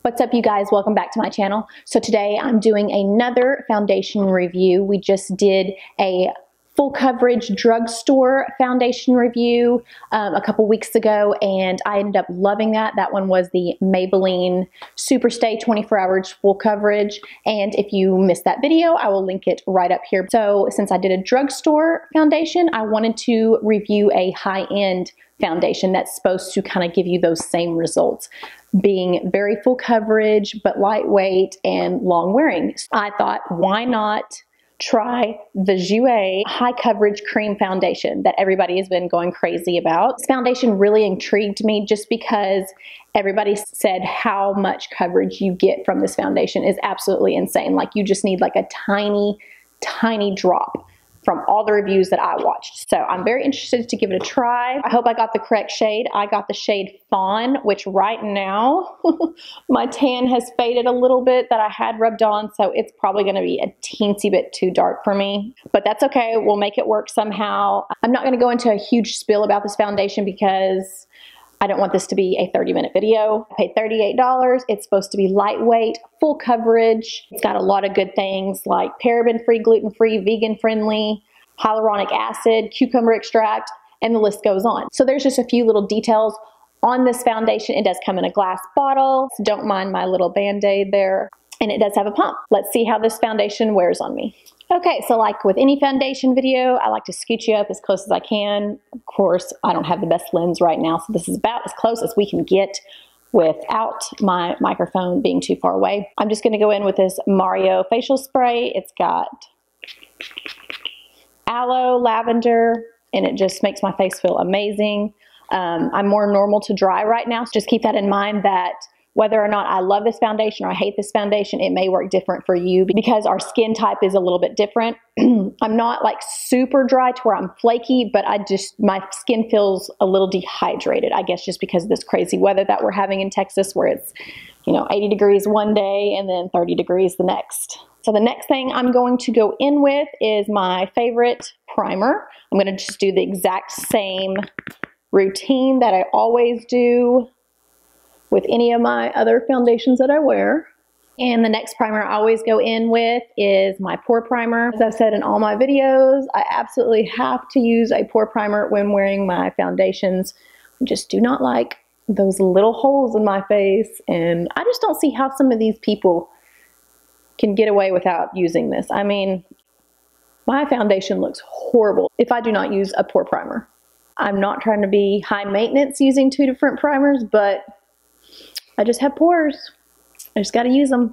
What's up, you guys? Welcome back to my channel. So today I'm doing another foundation review. We just did a full coverage drugstore foundation review a couple weeks ago, and I ended up loving that. That one was the Maybelline Superstay 24 Hours Full Coverage, and if you missed that video, I will link it right up here. So since I did a drugstore foundation, I wanted to review a high-end foundation that's supposed to kind of give you those same results, being very full coverage but lightweight and long wearing. I thought, why not try the Jouer high coverage cream foundation that everybody has been going crazy about. This foundation really intrigued me just because everybody said how much coverage you get from this foundation is absolutely insane. Like, you just need like a tiny drop from all the reviews that I watched. So I'm very interested to give it a try. I hope I got the correct shade. I got the shade Fawn, which right now my tan has faded a little bit that I had rubbed on, so it's probably gonna be a teensy bit too dark for me, but that's okay. We'll make it work somehow. I'm not gonna go into a huge spiel about this foundation because I don't want this to be a 30-minute video. I paid $38. It's supposed to be lightweight, full coverage. It's got a lot of good things like paraben-free, gluten-free, vegan-friendly, hyaluronic acid, cucumber extract, and the list goes on. So there's just a few little details on this foundation. It does come in a glass bottle. So don't mind my little Band-Aid there. And it does have a pump. Let's see how this foundation wears on me. Okay, so like with any foundation video, I like to scoot you up as close as I can. Of course, I don't have the best lens right now, so this is about as close as we can get without my microphone being too far away. I'm just gonna go in with this Mario facial spray. It's got aloe, lavender, and it just makes my face feel amazing. I'm more normal to dry right now, so just keep that in mind that whether or not I love this foundation or I hate this foundation, it may work different for you because our skin type is a little bit different. I'm not like super dry to where I'm flaky, but my skin feels a little dehydrated, I guess, just because of this crazy weather that we're having in Texas where it's, 80 degrees one day and then 30 degrees the next. So the next thing I'm going to go in with is my favorite primer. I'm going to just do the exact same routine that I always do with any of my other foundations that I wear. And the next primer I always go in with is my pore primer. As I've said in all my videos, I absolutely have to use a pore primer when wearing my foundations. I just do not like those little holes in my face, and I just don't see how some of these people can get away without using this. I mean, my foundation looks horrible if I do not use a pore primer. I'm not trying to be high maintenance using two different primers, but I just have pores. I just gotta use them.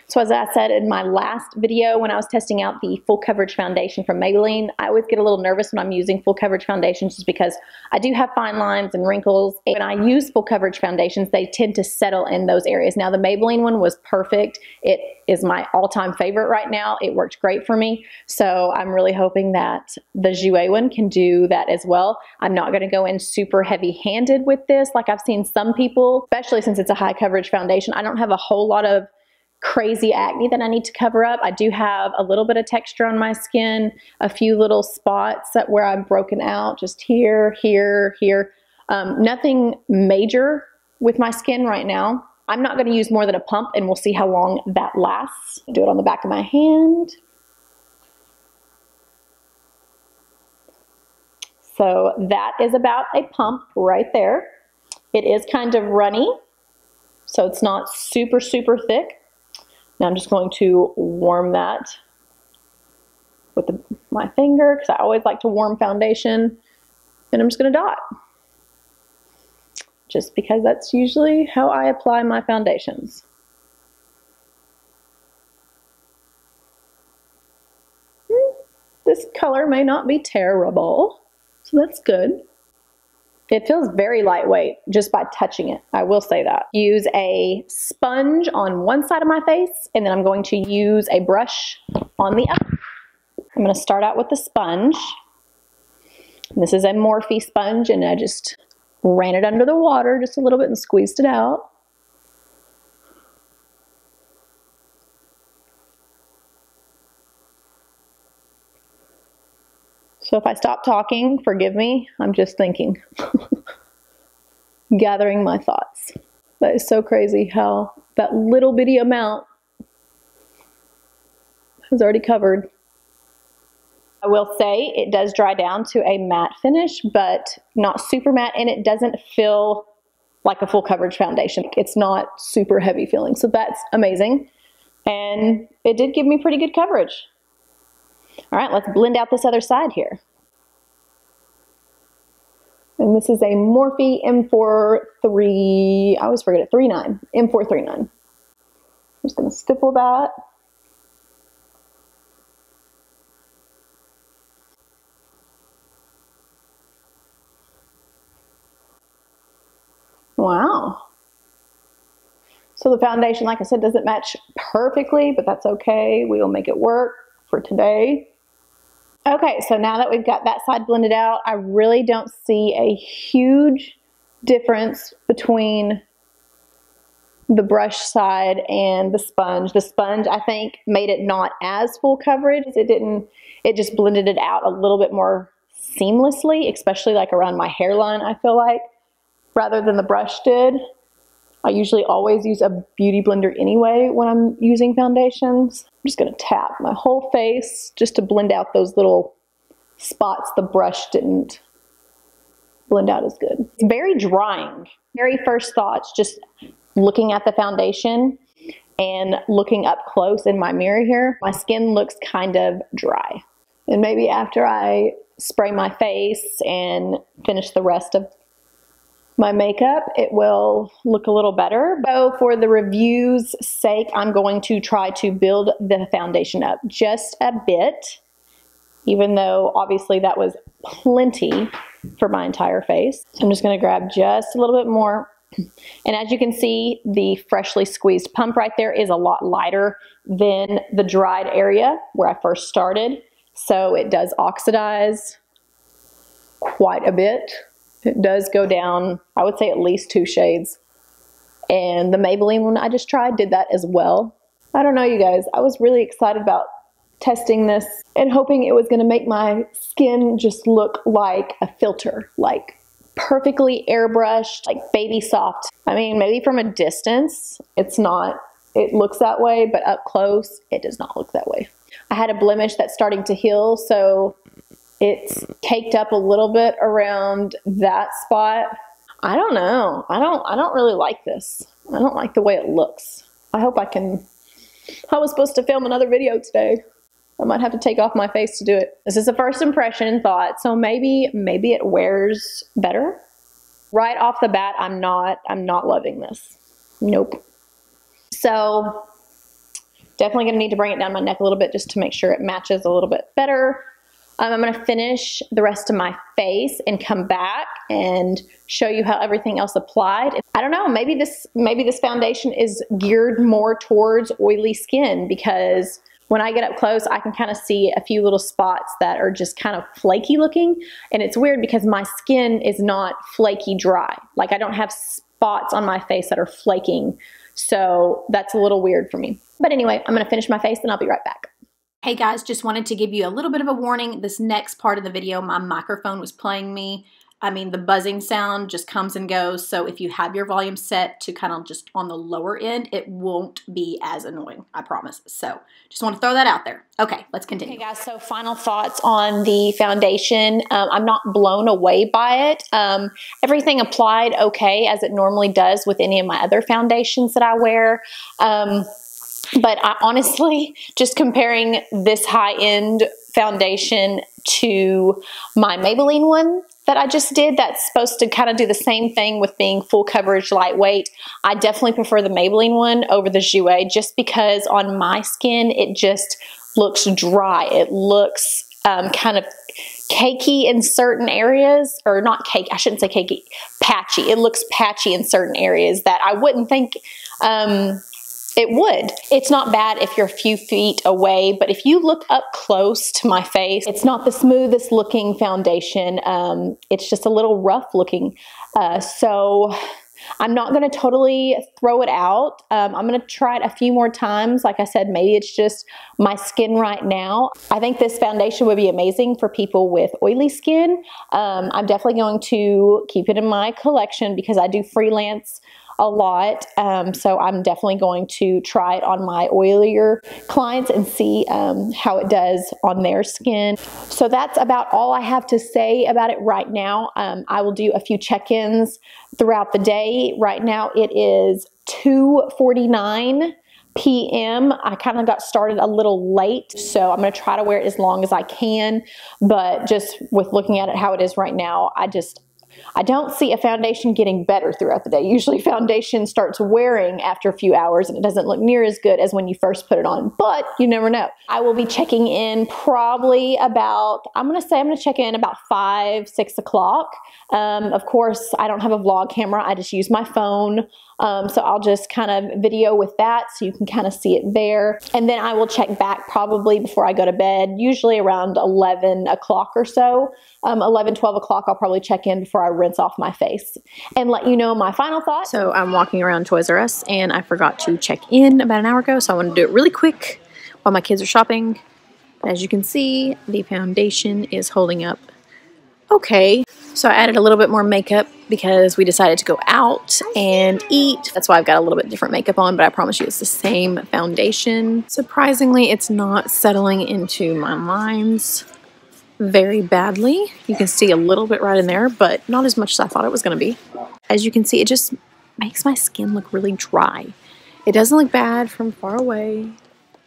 So as I said in my last video when I was testing out the full coverage foundation from Maybelline, I always get a little nervous when I'm using full coverage foundations just because I do have fine lines and wrinkles. When I use full coverage foundations, they tend to settle in those areas. Now the Maybelline one was perfect. It is my all-time favorite right now. It worked great for me. So I'm really hoping that the Jouer one can do that as well. I'm not gonna go in super heavy-handed with this like I've seen some people, especially since it's a high coverage foundation. I don't have a whole lot of crazy acne that I need to cover up. I do have a little bit of texture on my skin, a few little spots where I'm broken out, just here, here, here. Nothing major with my skin right now. I'm not going to use more than a pump, and we'll see how long that lasts. Do it on the back of my hand. So that is about a pump right there. It is kind of runny, so it's not super thick. Now I'm just going to warm that with my finger because I always like to warm foundation, and I'm just going to dot. Just because that's usually how I apply my foundations. This color may not be terrible, so that's good. It feels very lightweight just by touching it, I will say that. Use a sponge on one side of my face, and then I'm going to use a brush on the other. I'm going to start out with the sponge. This is a Morphe sponge, and I just ran it under the water just a little bit and squeezed it out. So if I stop talking, forgive me, I'm just thinking. Gathering my thoughts. That is so crazy how that little bitty amount is already covered. I will say it does dry down to a matte finish, but not super matte, and it doesn't feel like a full coverage foundation. It's not super heavy feeling, so that's amazing. And it did give me pretty good coverage. All right, let's blend out this other side here. And this is a Morphe M43, I always forget it, 39, M439. I'm just gonna stipple that. Wow. So the foundation, like I said, doesn't match perfectly, but that's okay. We will make it work for today. Okay, so now that we've got that side blended out, I really don't see a huge difference between the brush side and the sponge. The sponge, I think, made it not as full coverage. It just blended it out a little bit more seamlessly, especially like around my hairline, I feel like, rather than the brush did. I usually always use a beauty blender anyway when I'm using foundations. I'm just gonna tap my whole face just to blend out those little spots the brush didn't blend out as good. It's very drying. Very first thoughts, just looking at the foundation and looking up close in my mirror here, my skin looks kind of dry. And maybe after I spray my face and finish the rest of my makeup, it will look a little better. So for the review's sake, I'm going to try to build the foundation up just a bit, even though obviously that was plenty for my entire face. So I'm just gonna grab just a little bit more. And as you can see, the freshly squeezed pump right there is a lot lighter than the dried area where I first started. So it does oxidize quite a bit. It does go down, I would say at least 2 shades. And the Maybelline one I just tried did that as well. I don't know, you guys, I was really excited about testing this and hoping it was gonna make my skin just look like a filter, like perfectly airbrushed, like baby soft. I mean, maybe from a distance, it looks that way, but up close, it does not look that way. I had a blemish that's starting to heal, so it's caked up a little bit around that spot. I don't know. I don't really like this. I don't like the way it looks. I was supposed to film another video today. I might have to take off my face to do it. This is a first impression thought, so maybe it wears better. Right off the bat, I'm not loving this. Nope. So definitely gonna need to bring it down my neck a little bit just to make sure it matches a little bit better. I'm gonna finish the rest of my face and come back and show you how everything else applied. I don't know, maybe this foundation is geared more towards oily skin, because when I get up close, I can kind of see a few little spots that are just kind of flaky looking. And it's weird because my skin is not flaky dry. Like, I don't have spots on my face that are flaking. So that's a little weird for me. But anyway, I'm gonna finish my face and I'll be right back. Hey guys, just wanted to give you a little bit of a warning. This next part of the video, my microphone was playing me. I mean, the buzzing sound just comes and goes. So if you have your volume set to kind of just on the lower end, it won't be as annoying, I promise. So just want to throw that out there. Okay, let's continue. Okay guys, so final thoughts on the foundation. I'm not blown away by it. Everything applied okay, as it normally does with any of my other foundations that I wear. But I honestly, just comparing this high-end foundation to my Maybelline one that I just did, that's supposed to kind of do the same thing with being full coverage, lightweight. I definitely prefer the Maybelline one over the Jouer, just because on my skin, it just looks dry. It looks kind of cakey in certain areas, or not cake, I shouldn't say cakey, patchy. It looks patchy in certain areas that I wouldn't think it would. It's not bad if you're a few feet away, but if you look up close to my face, it's not the smoothest looking foundation. It's just a little rough looking. So I'm not gonna totally throw it out. I'm gonna try it a few more times. Like I said, maybe it's just my skin right now. I think this foundation would be amazing for people with oily skin. I'm definitely going to keep it in my collection because I do freelance a lot. So I'm definitely going to try it on my oilier clients and see how it does on their skin. So that's about all I have to say about it right now. I will do a few check-ins throughout the day. Right now it is 2:49 p.m. I kind of got started a little late, so I'm going to try to wear it as long as I can, but just with looking at it how it is right now, I don't see a foundation getting better throughout the day. Usually foundation starts wearing after a few hours and it doesn't look near as good as when you first put it on, but you never know. I will be checking in probably about, I'm going to check in about 5, 6 o'clock. Of course, I don't have a vlog camera. I just use my phone. So I'll just kind of video with that so you can kind of see it there. And then I will check back probably before I go to bed, usually around 11 o'clock or so. 11, 12 o'clock, I'll probably check in before I rinse off my face and let you know my final thoughts. So I'm walking around Toys R Us and I forgot to check in about an hour ago, so I want to do it really quick while my kids are shopping. As you can see, the foundation is holding up okay. So I added a little bit more makeup because we decided to go out and eat. That's why I've got a little bit different makeup on, but I promise you it's the same foundation. Surprisingly, it's not settling into my lines very badly. You can see a little bit right in there, but not as much as I thought it was going to be. As you can see, it just makes my skin look really dry. It doesn't look bad from far away.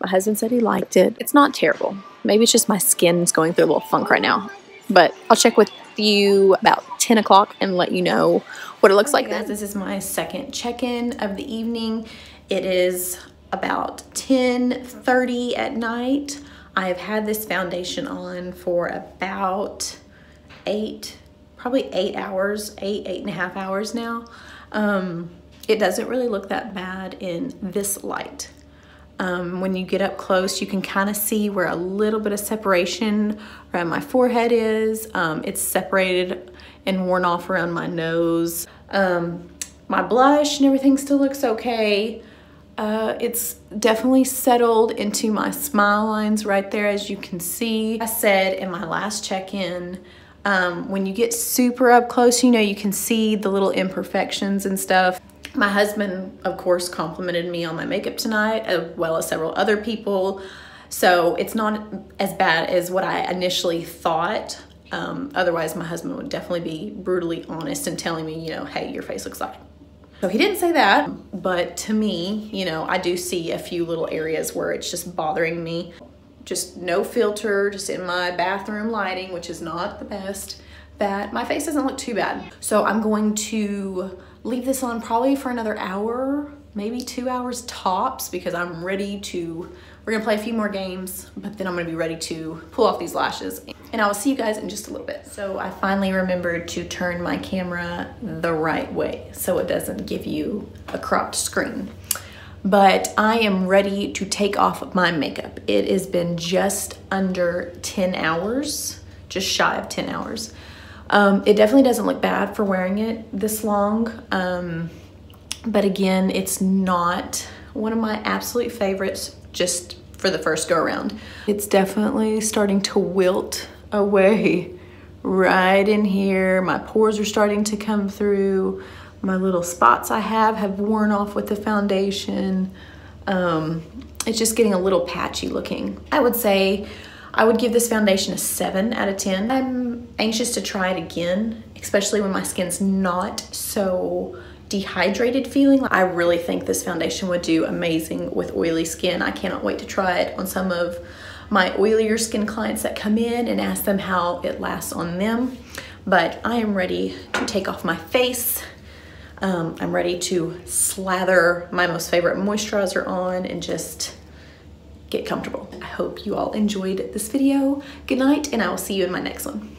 My husband said he liked it. It's not terrible. Maybe it's just my skin's going through a little funk right now. But I'll check with you about 10 o'clock and let you know what it looks like. Guys, this is my second check-in of the evening. It is about 10:30 at night. I've had this foundation on for about probably 8 hours, 8.5 hours now. It doesn't really look that bad in this light. When you get up close, you can kind of see where a little bit of separation around my forehead is. It's separated and worn off around my nose. My blush and everything still looks okay. It's definitely settled into my smile lines right there, as you can see. I said in my last check-in, when you get super up close, you can see the little imperfections and stuff. My husband, of course, complimented me on my makeup tonight, as well as several other people. So it's not as bad as what I initially thought. Otherwise, my husband would definitely be brutally honest and telling me, hey, your face looks like. So he didn't say that, but to me, I do see a few little areas where it's just bothering me. Just no filter, just in my bathroom lighting, which is not the best, that my face doesn't look too bad. So I'm going to leave this on probably for another hour, maybe 2 hours tops, because I'm ready to, we're gonna play a few more games, but then I'm gonna be ready to pull off these lashes. And I will see you guys in just a little bit. So I finally remembered to turn my camera the right way so it doesn't give you a cropped screen. But I am ready to take off my makeup. It has been just under 10 hours, just shy of 10 hours. It definitely doesn't look bad for wearing it this long. But again, it's not one of my absolute favorites just for the first go around. It's definitely starting to wilt away right in here. My pores are starting to come through. My little spots I have worn off with the foundation. It's just getting a little patchy looking. I would say I would give this foundation a 7 out of 10. I'm anxious to try it again, especially when my skin's not so dehydrated feeling. I really think this foundation would do amazing with oily skin. I cannot wait to try it on some of my oilier skin clients that come in and ask them how it lasts on them. But I am ready to take off my face. I'm ready to slather my most favorite moisturizer on and just get comfortable. I hope you all enjoyed this video. Good night, and I will see you in my next one.